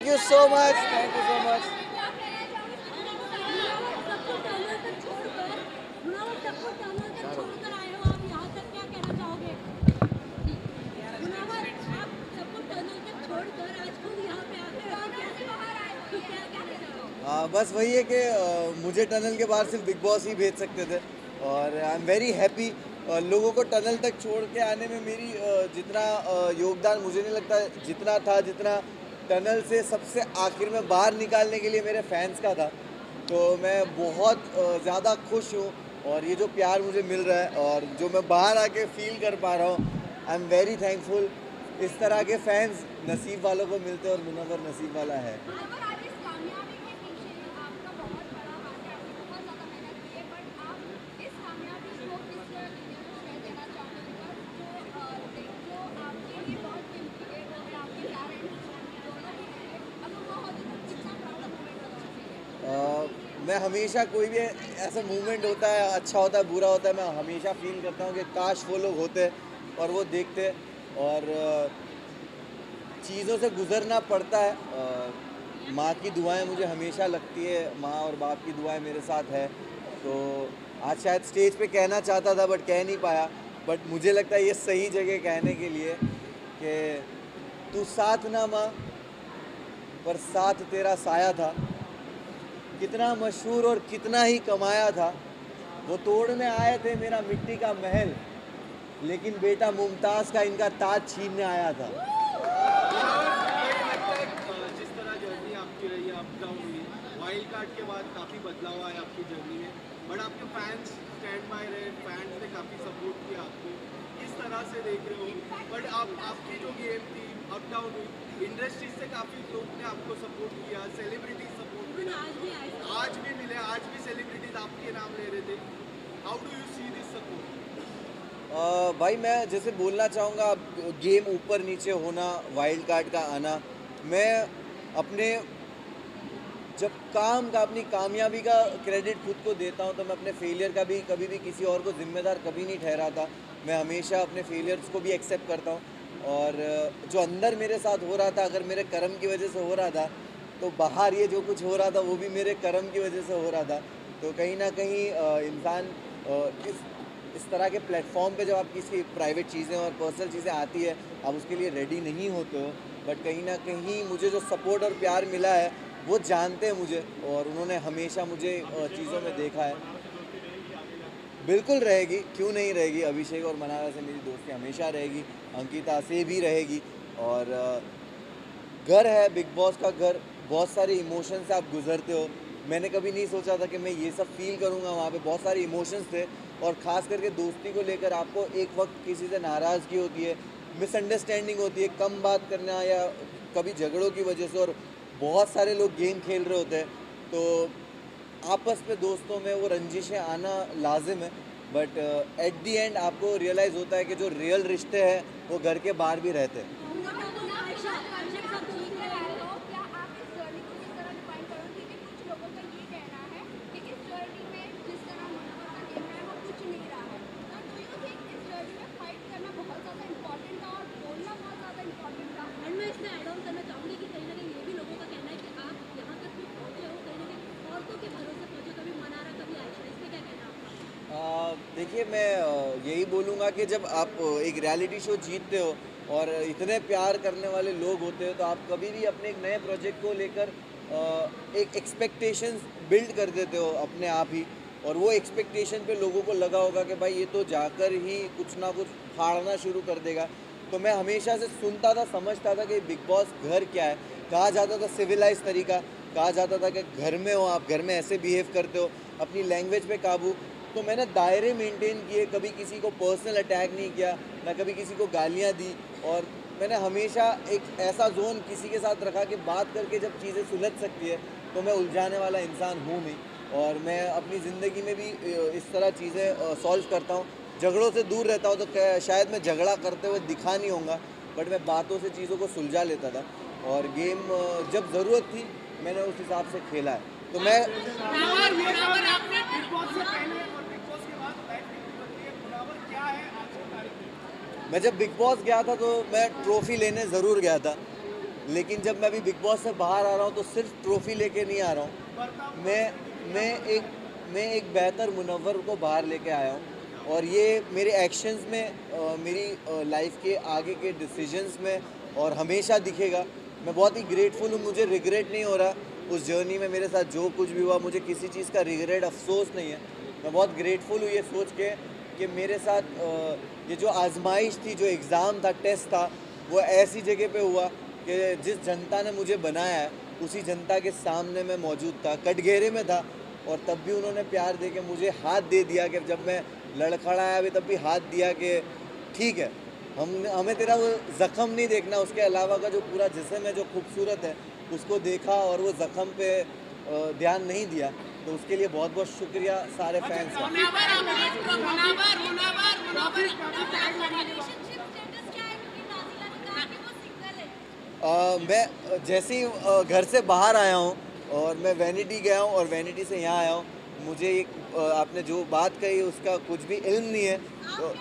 Thank you so much. Thank you so much. बस वही है कि मुझे टनल के बाहर सिर्फ बिग बॉस ही भेज सकते थे और आई एम वेरी हैप्पी। लोगों को टनल तक छोड़ के आने में मेरी जितना योगदान मुझे नहीं लगता जितना था, जितना टनल से सबसे आखिर में बाहर निकालने के लिए मेरे फैंस का था। तो मैं बहुत ज़्यादा खुश हूँ और ये जो प्यार मुझे मिल रहा है और जो मैं बाहर आके फील कर पा रहा हूँ, आई एम वेरी थैंकफुल। इस तरह के फैंस नसीब वालों को मिलते हैं और मुनव्वर नसीब वाला है। मैं हमेशा कोई भी ऐसा मूवमेंट होता है, अच्छा होता है, बुरा होता है, मैं हमेशा फील करता हूँ कि काश वो लोग होते और वो देखते और चीज़ों से गुज़रना पड़ता है। माँ की दुआएं मुझे हमेशा लगती है, माँ और बाप की दुआएं मेरे साथ है। तो आज शायद स्टेज पे कहना चाहता था बट कह नहीं पाया, बट मुझे लगता है ये सही जगह कहने के लिए कि तू साथ ना माँ पर साथ तेरा साया था, कितना मशहूर और कितना ही कमाया था। वो तोड़ने आए थे मेरा मिट्टी का महल, लेकिन बेटा मुमताज़ का इनका ताज छीनने आया था। जिस तरह जर्नी आपकी रही है, अप डाउन हुई, वाइल्ड कार्ड के बाद काफ़ी बदलाव आया आपकी जर्नी में, बट आपके फैंस स्टैंड बाय रहे, फैंस ने काफ़ी सपोर्ट किया आपको, किस तरह से देख रहे हो? बट आपकी जो गेम थी अप डाउन हुई, इंडस्ट्री से काफ़ी लोग ने आपको सपोर्ट किया, सेलिब्रिटी सपोर्ट किया, आज भी मिले, आज भी सेलिब्रिटीज आपके नाम ले रहे थे। How do you see this support? भाई मैं जैसे बोलना चाहूँगा, गेम ऊपर नीचे होना, वाइल्ड कार्ड का आना, मैं अपने जब काम का, अपनी कामयाबी का क्रेडिट खुद को देता हूँ, तो मैं अपने फेलियर का भी कभी भी किसी और को जिम्मेदार कभी नहीं ठहराता। मैं हमेशा अपने फेलियर्स को भी एक्सेप्ट करता हूँ और जो अंदर मेरे साथ हो रहा था, अगर मेरे कर्म की वजह से हो रहा था, तो बाहर ये जो कुछ हो रहा था वो भी मेरे कर्म की वजह से हो रहा था। तो कहीं ना कहीं इंसान इस तरह के प्लेटफॉर्म पे जब आप किसी प्राइवेट चीज़ें और पर्सनल चीज़ें आती है, आप उसके लिए रेडी नहीं होते हो, बट कहीं ना कहीं मुझे जो सपोर्ट और प्यार मिला है वो जानते हैं मुझे और उन्होंने हमेशा मुझे चीज़ों में देखा है। बिल्कुल रहेगी, क्यों नहीं रहेगी। अभिषेक और मनारा से मेरी दोस्ती हमेशा रहेगी, अंकिता से भी रहेगी। और घर है बिग बॉस का घर, बहुत सारे इमोशंस से आप गुजरते हो। मैंने कभी नहीं सोचा था कि मैं ये सब फील करूँगा। वहाँ पे बहुत सारे इमोशंस थे और ख़ास करके दोस्ती को लेकर आपको एक वक्त किसी से नाराज़गी होती है, मिसअंडरस्टैंडिंग होती है, कम बात करना या कभी झगड़ों की वजह से, और बहुत सारे लोग गेम खेल रहे होते हैं, तो आपस में दोस्तों में वो रंजिशें आना लाजिम है। बट एट दी एंड आपको रियलाइज़ होता है कि जो रियल रिश्ते हैं वो घर के बाहर भी रहते हैं। देखिए मैं यही बोलूँगा कि जब आप एक रियलिटी शो जीतते हो और इतने प्यार करने वाले लोग होते हो, तो आप कभी भी अपने एक नए प्रोजेक्ट को लेकर एक एक्सपेक्टेशंस बिल्ड कर देते हो अपने आप ही। और वो एक्सपेक्टेशन पे लोगों को लगा होगा कि भाई ये तो जाकर ही कुछ ना कुछ फाड़ना शुरू कर देगा। तो मैं हमेशा से सुनता था, समझता था कि बिग बॉस घर क्या है। कहा जाता था सिविलाइज तरीका, कहा जाता था कि घर में हो आप, घर में ऐसे बिहेव करते हो, अपनी लैंग्वेज पे काबू। तो मैंने दायरे मेंटेन किए, कभी किसी को पर्सनल अटैक नहीं किया, ना कभी किसी को गालियाँ दी। और मैंने हमेशा एक ऐसा जोन किसी के साथ रखा कि बात करके जब चीज़ें सुलझ सकती है, तो मैं उलझाने वाला इंसान हूँ नहीं। और मैं अपनी ज़िंदगी में भी इस तरह चीज़ें सॉल्व करता हूँ। झगड़ों से दूर रहता हूँ, तो शायद मैं झगड़ा करते हुए दिखा नहीं होऊंगा, बट मैं बातों से चीज़ों को सुलझा लेता था। और गेम जब ज़रूरत थी मैंने उस हिसाब से खेला है। तो मैं मैं जब बिग बॉस गया था तो मैं ट्रॉफ़ी लेने ज़रूर गया था, लेकिन जब मैं अभी बिग बॉस से बाहर आ रहा हूँ तो सिर्फ ट्रॉफी लेके नहीं आ रहा हूँ। मैं एक बेहतर मुनव्वर को बाहर लेके आया हूँ, और ये मेरे एक्शंस में, मेरी लाइफ के आगे के डिसीजंस में और हमेशा दिखेगा। मैं बहुत ही ग्रेटफुल हूँ, मुझे रिग्रेट नहीं हो रहा उस जर्नी में। मेरे साथ जो कुछ भी हुआ, मुझे किसी चीज़ का रिग्रेट, अफसोस नहीं है। मैं बहुत ग्रेटफुल हूँ ये सोच के कि मेरे साथ ये जो आजमाइश थी, जो एग्ज़ाम था, टेस्ट था, वो ऐसी जगह पे हुआ कि जिस जनता ने मुझे बनाया है उसी जनता के सामने मैं मौजूद था, कटघरे में था, और तब भी उन्होंने प्यार दे के मुझे हाथ दे दिया। कि जब मैं लड़खड़ाया भी तब भी हाथ दिया कि ठीक है, हमें तेरा वो ज़ख़म नहीं देखना, उसके अलावा का जो पूरा जिस्म है जो खूबसूरत है उसको देखा, और वो ज़ख़म पे ध्यान नहीं दिया। तो उसके लिए बहुत बहुत शुक्रिया सारे फैंस का। मैं जैसे ही घर से बाहर आया हूँ और मैं वैनिटी गया हूँ और वैनिटी से यहाँ आया हूँ, मुझे एक आपने जो बात कही उसका कुछ भी इल्म नहीं है। तो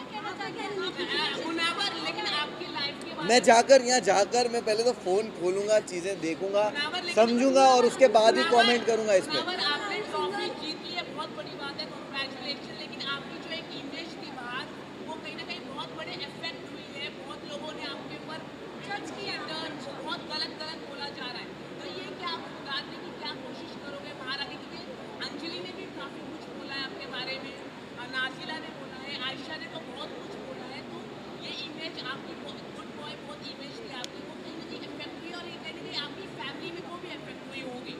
मैं जाकर यहाँ जाकर मैं पहले तो फ़ोन खोलूँगा, चीज़ें देखूँगा, समझूँगा, और उसके बाद ही कमेंट करूँगा इस पर। आपने ट्रॉफी जीती है, बहुत बड़ी बात है, कांग्रेचुलेशन। लेकिन आपकी जो एक इमेज थी बाहर, वो कहीं ना कहीं बहुत बड़े इफेक्ट हुई है। बहुत लोगों ने आपके ऊपर जज किया, बहुत गलत गलत बोला जा रहा है। तो ये क्या आप सुधारने की क्या कोशिश करोगे बाहर आके? क्योंकि अंजलि ने भी काफ़ी कुछ बोला है आपके बारे में, नाजिला ने बोला है, आयशा ने तो बहुत कुछ बोला है। तो ये इमेज आपकी गुड बॉय बहुत इमेज थी आपकी, वो कहीं ना कहीं इफेक्ट हुई, और ये कहीं ना कहीं आपकी फैमिली में को भी इफेक्ट हुई होगी।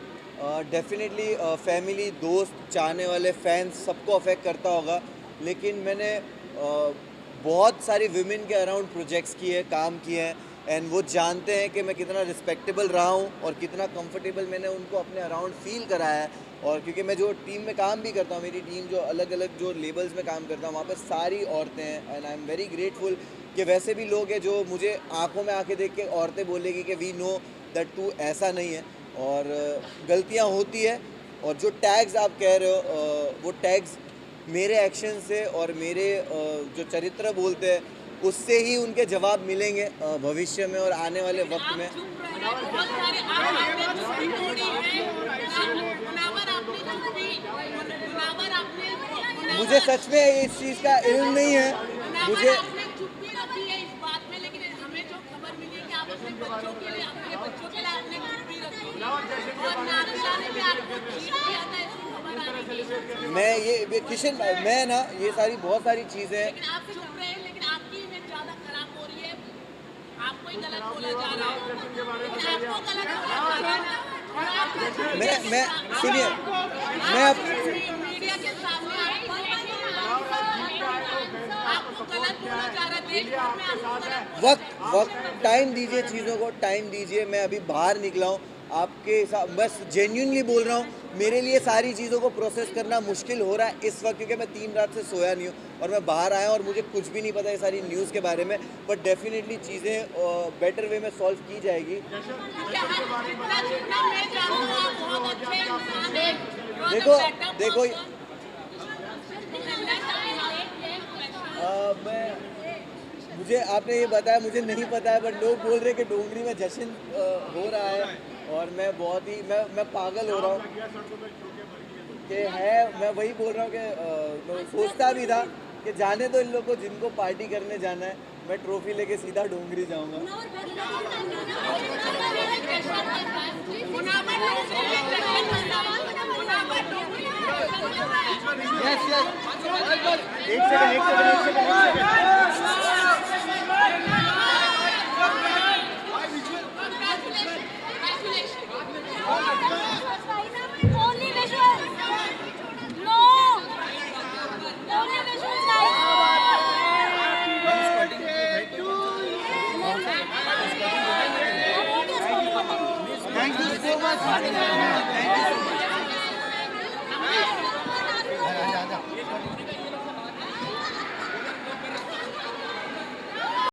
डेफिनेटली फैमिली, दोस्त, चाहने वाले फैंस, सबको अफेक्ट करता होगा। लेकिन मैंने बहुत सारी विमेन के अराउंड प्रोजेक्ट्स किए, काम किए हैं, एंड वो जानते हैं कि मैं कितना रिस्पेक्टेबल रहा हूँ और कितना कंफर्टेबल मैंने उनको अपने अराउंड फील कराया है। और क्योंकि मैं जो टीम में काम भी करता हूँ, मेरी टीम जो अलग अलग जो लेबल्स में काम करता हूँ, वहाँ पर सारी औरतें हैं, and I am very grateful कि वैसे भी लोग हैं जो मुझे आंखों में आंखें देख के औरतें बोलेगी कि वी नो दैट तू ऐसा नहीं है। और गलतियाँ होती है, और जो टैग्स आप कह रहे हो वो टैग्स मेरे एक्शन से और मेरे जो चरित्र बोलते हैं उससे ही उनके जवाब मिलेंगे भविष्य में और आने वाले वक्त में। मुझे सच में इस चीज़ का इल्म नहीं है। मुझे मैं ये किशन, मैं ना ये सारी बहुत सारी चीज़ें, लेकिन आप चुप रहे, लेकिन आपकी इमेज ज्यादा खराब हो रही है। आपको ही गलत बोला जा रहा है, लेकिन आपको गलत बोला जा रहा है। मैं सुनिए, मैं अब मीडिया के सामने आपको गलत बोला जा रहा है, देश भर में आपको गलत वक्त टाइम दीजिए, चीज़ों को टाइम दीजिए। मैं अभी बाहर निकला हूँ, आपके साथ बस जेन्युइनली बोल रहा हूँ। मेरे लिए सारी चीज़ों को प्रोसेस करना मुश्किल हो रहा है इस वक्त, क्योंकि मैं 3 रात से सोया नहीं हूँ और मैं बाहर आया और मुझे कुछ भी नहीं पता ये सारी न्यूज़ के बारे में। बट डेफिनेटली चीज़ें बेटर वे में सॉल्व की जाएगी। देखो देखो मैं मुझे आपने ये बताया, मुझे नहीं पता है, बट लोग बोल रहे हैं कि डोंगरी में जश्न हो रहा है, और मैं बहुत ही मैं पागल हो रहा हूँ कि है। मैं वही बोल रहा हूँ कि मैं सोचता भी था कि जाने दो इन लोग को, जिनको पार्टी करने जाना है, मैं ट्रॉफी लेके सीधा डोंगरी जाऊँगा। एक second Only visuals. No. Only visuals, guys. Thank you so much.